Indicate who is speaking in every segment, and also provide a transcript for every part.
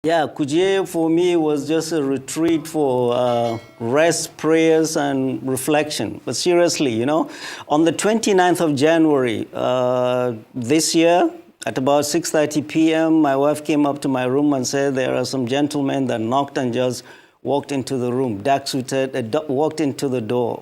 Speaker 1: Yeah, Kuje for me was just a retreat for rest, prayers, and reflection. But seriously, on the 29th of January this year, at about 6:30 p.m., my wife came up to my room and said there are some gentlemen that knocked and just walked into the room, dark suited, walked into the door.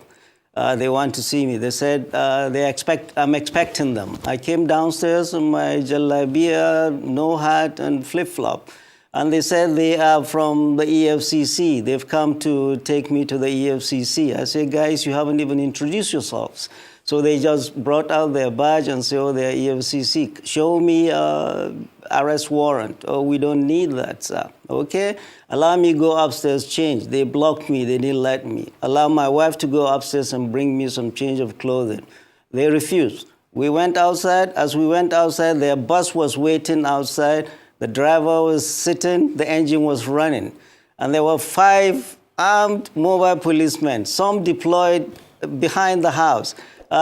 Speaker 1: They want to see me. They said I'm expecting them. I came downstairs in my jalabia, no hat, and flip-flop. And they said they are from the EFCC. They've come to take me to the EFCC. I said, guys, you haven't even introduced yourselves. So they just brought out their badge and said, oh, they're EFCC. Show me arrest warrant. Oh, we don't need that, sir. Okay? Allow me to go upstairs, change. They blocked me. They didn't let me. Allow my wife to go upstairs and bring me some change of clothing. They refused. We went outside. As we went outside, their bus was waiting outside. The driver was sitting, the engine was running. And there were 5 armed mobile policemen, some deployed behind the house,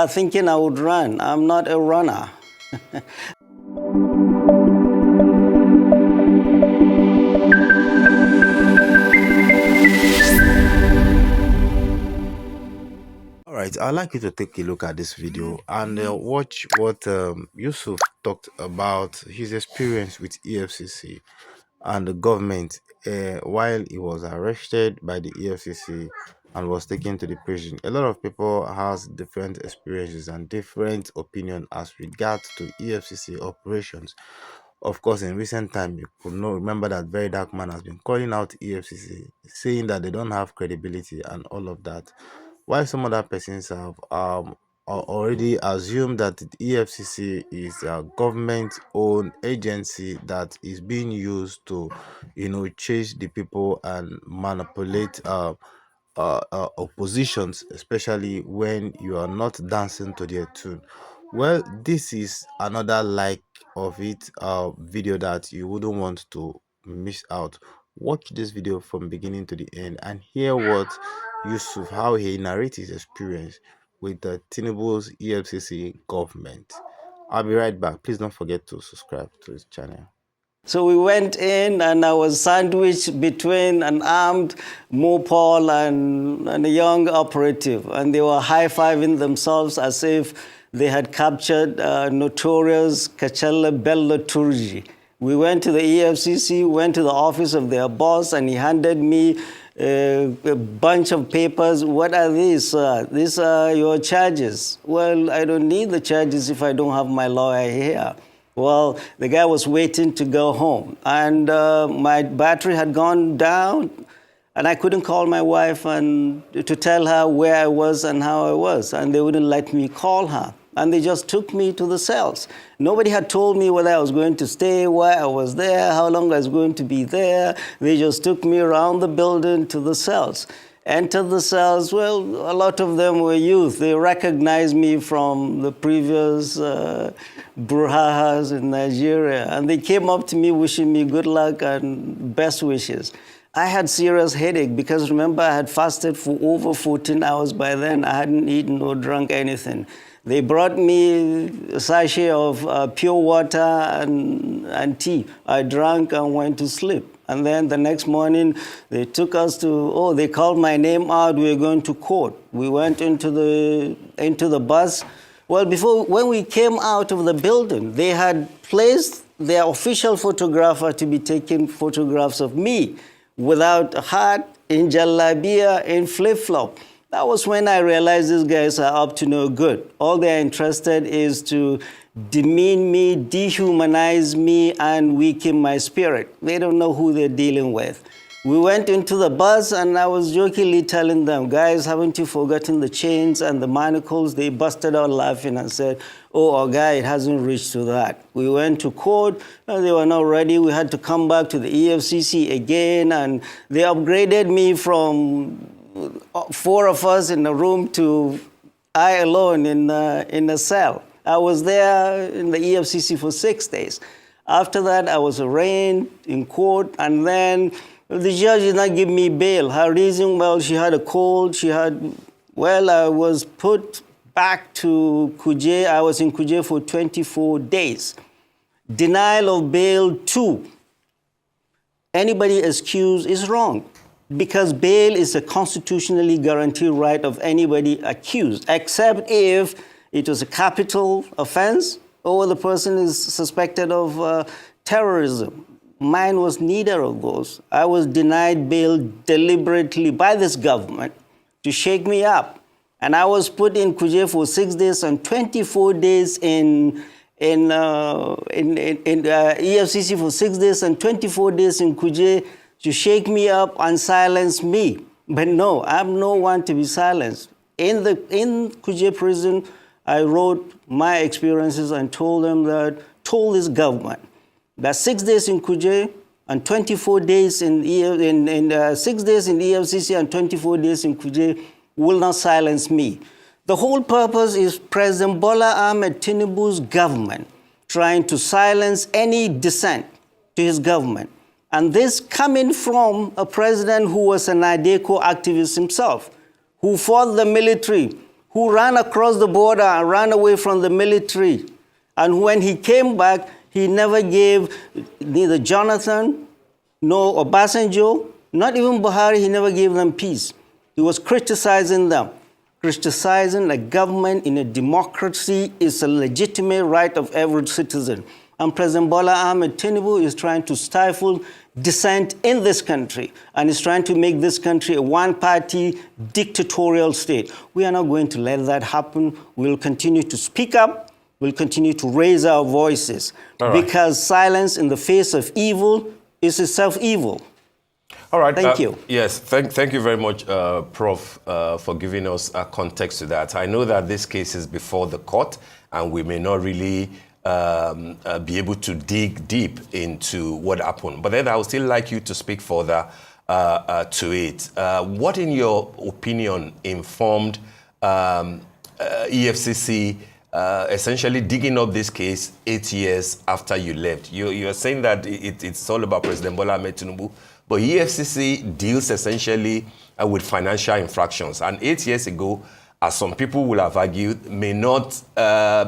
Speaker 1: thinking I would run. I'm not a runner.
Speaker 2: All right, I'd like you to take a look at this video and watch what Yusuf talked about his experience with EFCC and the government while he was arrested by the EFCC and was taken to the prison. A lot of people has different experiences and different opinion as regards to EFCC operations. Of course, in recent time, you could not remember that very dark man has been calling out EFCC, saying that they don't have credibility and all of that. While some other persons have already assumed that the EFCC is a government-owned agency that is being used to, chase the people and manipulate oppositions, especially when you are not dancing to their tune. Well, this is another like of it video that you wouldn't want to miss out. Watch this video from beginning to the end and hear what Yusuf, how he narrates his experience with the Tinubu's EFCC government. I'll be right back. Please don't forget to subscribe to his channel.
Speaker 1: So we went in, and I was sandwiched between an armed Mopol and a young operative. And they were high-fiving themselves as if they had captured notorious Kachalla Bello Turji. We went to the EFCC, went to the office of their boss, and he handed me a bunch of papers. What are these? These are your charges. Well, I don't need the charges if I don't have my lawyer here. Well, the guy was waiting to go home, and my battery had gone down, and I couldn't call my wife and to tell her where I was and how I was, and they wouldn't let me call her. And they just took me to the cells. Nobody had told me whether I was going to stay, why I was there, how long I was going to be there. They just took me around the building to the cells. Entered the cells. Well, a lot of them were youth. They recognized me from the previous brouhahas in Nigeria. And they came up to me wishing me good luck and best wishes. I had serious headache because, remember, I had fasted for over 14 hours by then. I hadn't eaten or drunk anything. They brought me a sachet of pure water and tea. I drank and went to sleep. And then the next morning, they took us to, they called my name out. We were going to court. We went into the bus. Well, when we came out of the building, they had placed their official photographer to be taking photographs of me without a hat, in jalabia, in flip-flop. That was when I realized these guys are up to no good. All they're interested is to demean me, dehumanize me, and weaken my spirit. They don't know who they're dealing with. We went into the bus, and I was jokingly telling them, guys, haven't you forgotten the chains and the manacles? They busted out laughing and said, oh, our guy, it hasn't reached to that. We went to court, and they were not ready. We had to come back to the EFCC again, and they upgraded me from 4 of us in a room to I alone in a cell. I was there in the EFCC for 6 days. After that, I was arraigned in court, and then the judge did not give me bail. Her reason, well, she had a cold. I was put back to Kuje. I was in Kuje for 24 days. Denial of bail 2. anybody accused is wrong, because bail is a constitutionally guaranteed right of anybody accused, except if it was a capital offense or the person is suspected of terrorism. Mine was neither of those. I was denied bail deliberately by this government to shake me up. And I was put in Kuje for 6 days and 24 days in EFCC for 6 days and 24 days in Kuje to shake me up and silence me. But no, I'm no one to be silenced. In Kuje prison, I wrote my experiences and told this government that 6 days in Kuje and 24 days in 6 days in EFCC and 24 days in Kuje will not silence me. The whole purpose is President Bola Ahmed Tinubu's government trying to silence any dissent to his government. And this coming from a president who was an IDECO activist himself, who fought the military, who ran across the border and ran away from the military. And when he came back, he never gave neither Jonathan nor Obasanjo, not even Buhari, he never gave them peace. He was criticizing them. Criticizing a government in a democracy is a legitimate right of every citizen. And President Bola Ahmed Tinubu is trying to stifle dissent in this country and is trying to make this country a one-party dictatorial state. We are not going to let that happen. We'll continue to speak up. We'll continue to raise our voices because silence in the face of evil is itself evil.
Speaker 3: All right.
Speaker 1: Thank you.
Speaker 3: Yes, thank you very much, Prof, for giving us a context to that. I know that this case is before the court, and we may not really be able to dig deep into what happened. But then I would still like you to speak further to it. What, in your opinion, informed EFCC essentially digging up this case 8 years after you left? You're saying that it's all about President Bola Ahmed Tinubu, but EFCC deals essentially with financial infractions. And 8 years ago, as some people will have argued, may not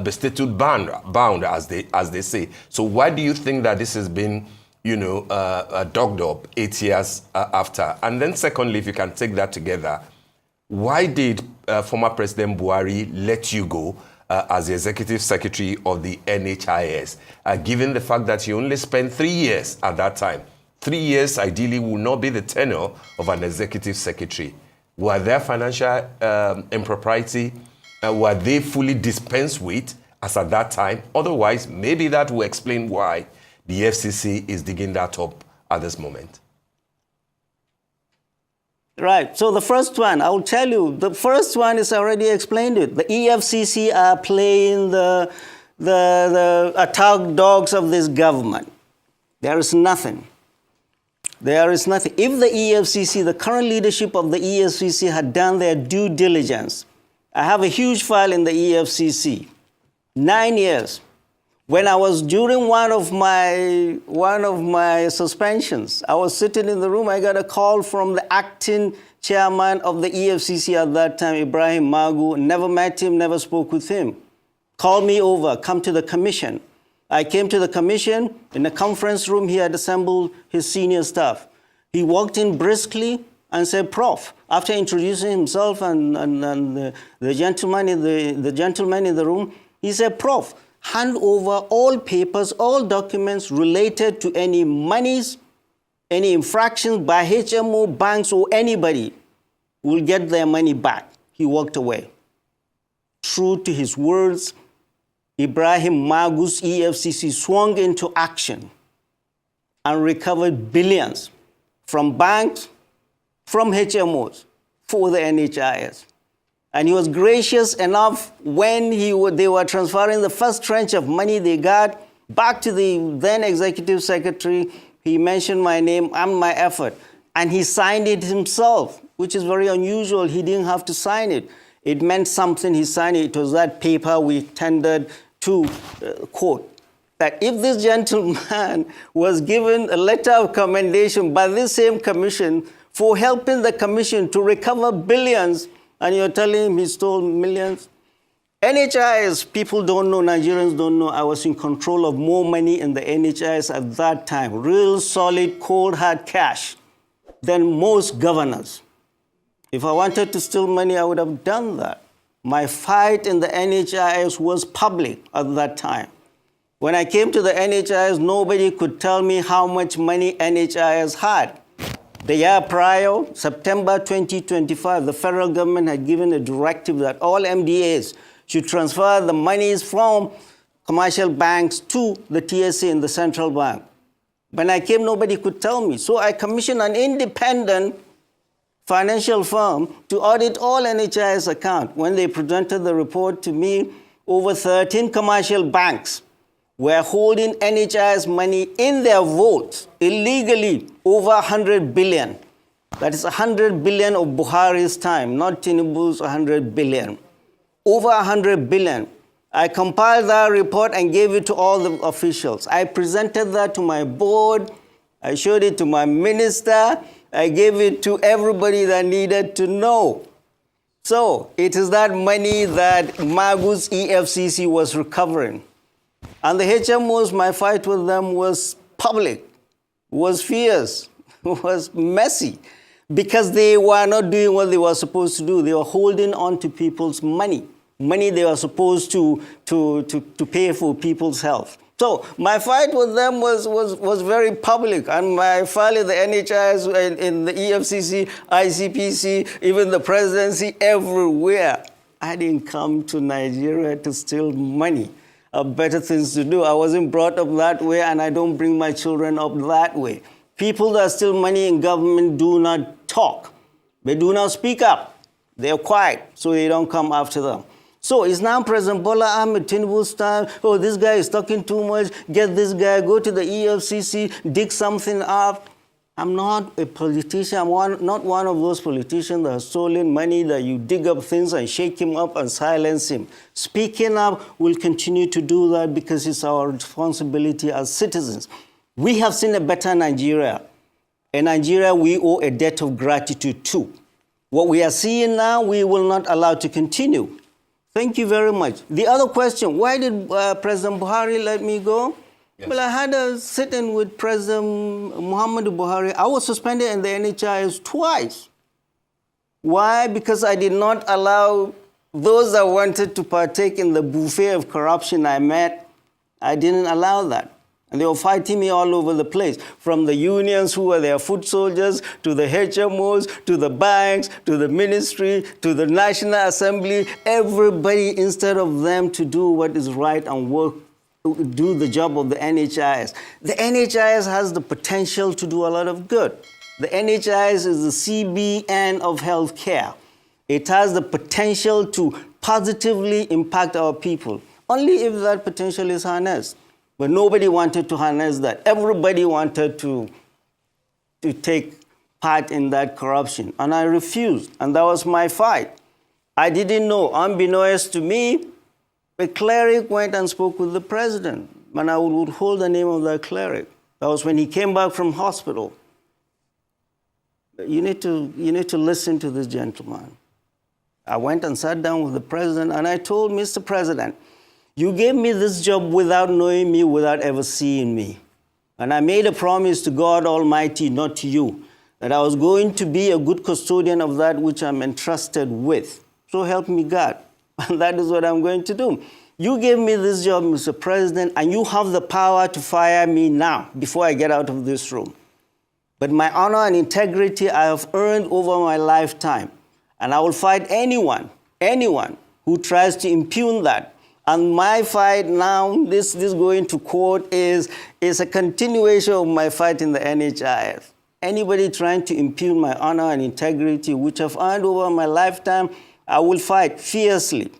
Speaker 3: be statute bound, as they say. So why do you think that this has been, dug up 8 years after? And then secondly, if you can take that together, why did former President Buhari let you go as the executive secretary of the NHIS, given the fact that you only spent 3 years at that time? 3 years ideally will not be the tenure of an executive secretary. Were there financial impropriety? Were they fully dispensed with as at that time? Otherwise, maybe that will explain why the FCC is digging that up at this moment.
Speaker 1: Right. So the first one, I will tell you, the first one is already explained it. The EFCC are playing the attack dogs of this government. There is nothing. There is nothing. If the EFCC, the current leadership of the EFCC had done their due diligence, I have a huge file in the EFCC, 9 years. When I was during one of my suspensions, I was sitting in the room, I got a call from the acting chairman of the EFCC at that time, Ibrahim Magu. Never met him, never spoke with him. Called me over, come to the commission. I came to the commission. In the conference room, he had assembled his senior staff. He walked in briskly and said, Prof, after introducing himself and the gentleman in the room, he said, Prof, hand over all papers, all documents related to any monies, any infractions by HMO, banks, or anybody will get their money back. He walked away. True to his words, Ibrahim Magu's EFCC swung into action and recovered billions from banks, from HMOs, for the NHIS. And he was gracious enough when they were transferring the first tranche of money they got back to the then executive secretary. He mentioned my name and my effort. And he signed it himself, which is very unusual. He didn't have to sign it. It meant something. He signed it. It was that paper we tendered to court. That if this gentleman was given a letter of commendation by this same commission for helping the commission to recover billions, and you're telling him he stole millions, NHIS, people don't know, Nigerians don't know, I was in control of more money in the NHIS at that time, real solid, cold, hard cash, than most governors. If I wanted to steal money, I would have done that. My fight in the NHIS was public at that time. When I came to the NHIS, nobody could tell me how much money NHIS had. The year prior, September 2025, the federal government had given a directive that all MDAs should transfer the monies from commercial banks to the TSA in the central bank. When I came, nobody could tell me. So I commissioned an independent financial firm to audit all NHIS accounts. When they presented the report to me, over 13 commercial banks were holding NHIS money in their vaults illegally, over 100 billion. That is 100 billion of Buhari's time, not Tinubu's 100 billion. Over 100 billion. I compiled that report and gave it to all the officials. I presented that to my board. I showed it to my minister. I gave it to everybody that needed to know. So it is that money that Magu's EFCC was recovering. And the HMOs, my fight with them was public, was fierce, was messy, because they were not doing what they were supposed to do. They were holding on to people's money they were supposed to pay for people's health. So my fight with them was very public, and my fight in the NHIS, in the EFCC, ICPC, even the presidency, everywhere. I didn't come to Nigeria to steal money. I have better things to do. I wasn't brought up that way, and I don't bring my children up that way. People that steal money in government do not talk. They do not speak up. They're quiet, so they don't come after them. So it's now President Bola Ahmed Tinubu's time. Oh, this guy is talking too much. Get this guy, go to the EFCC, dig something up. I'm not a politician. I'm not one of those politicians that have stolen money, that you dig up things and shake him up and silence him. Speaking up, we'll continue to do that because it's our responsibility as citizens. We have seen a better Nigeria. A Nigeria we owe a debt of gratitude to. What we are seeing now, we will not allow to continue. Thank you very much. The other question, why did President Buhari let me go? Yes. Well, I had a sit-in with President Muhammadu Buhari. I was suspended in the NHIS twice. Why? Because I did not allow those that wanted to partake in the buffet of corruption I met. I didn't allow that. And they were fighting me all over the place, from the unions who were their foot soldiers, to the HMOs, to the banks, to the ministry, to the National Assembly. Everybody, instead of them to do what is right and do the job of the NHIS. The NHIS has the potential to do a lot of good. The NHIS is the CBN of healthcare. It has the potential to positively impact our people, only if that potential is harnessed. But nobody wanted to harness that. Everybody wanted to take part in that corruption. And I refused. And that was my fight. I didn't know. Unbeknownst to me, a cleric went and spoke with the president. And I would hold the name of that cleric. That was when he came back from hospital. You need to listen to this gentleman. I went and sat down with the president, and I told Mr. President, you gave me this job without knowing me, without ever seeing me. And I made a promise to God Almighty, not to you, that I was going to be a good custodian of that which I'm entrusted with. So help me God. And that is what I'm going to do. You gave me this job, Mr. President, and you have the power to fire me now, before I get out of this room. But my honor and integrity I have earned over my lifetime. And I will fight anyone who tries to impugn that. And my fight now, this going to court is a continuation of my fight in the NHIS. Anybody trying to impugn my honor and integrity, which I've earned over my lifetime, I will fight fiercely.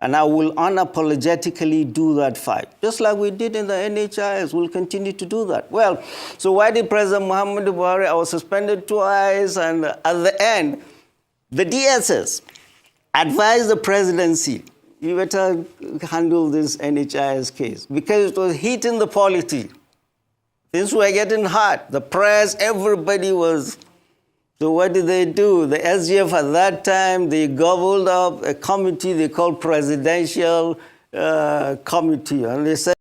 Speaker 1: And I will unapologetically do that fight. Just like we did in the NHIS, we'll continue to do that. Well, so why did President Muhammadu Buhari? I was suspended twice, and at the end, the DSS advised the presidency, you better handle this NHIS case, because it was hitting the polity. Things were getting hot. The press, everybody was So what did they do? The SGF at that time, they gobbled up a committee they called Presidential Committee, and they said,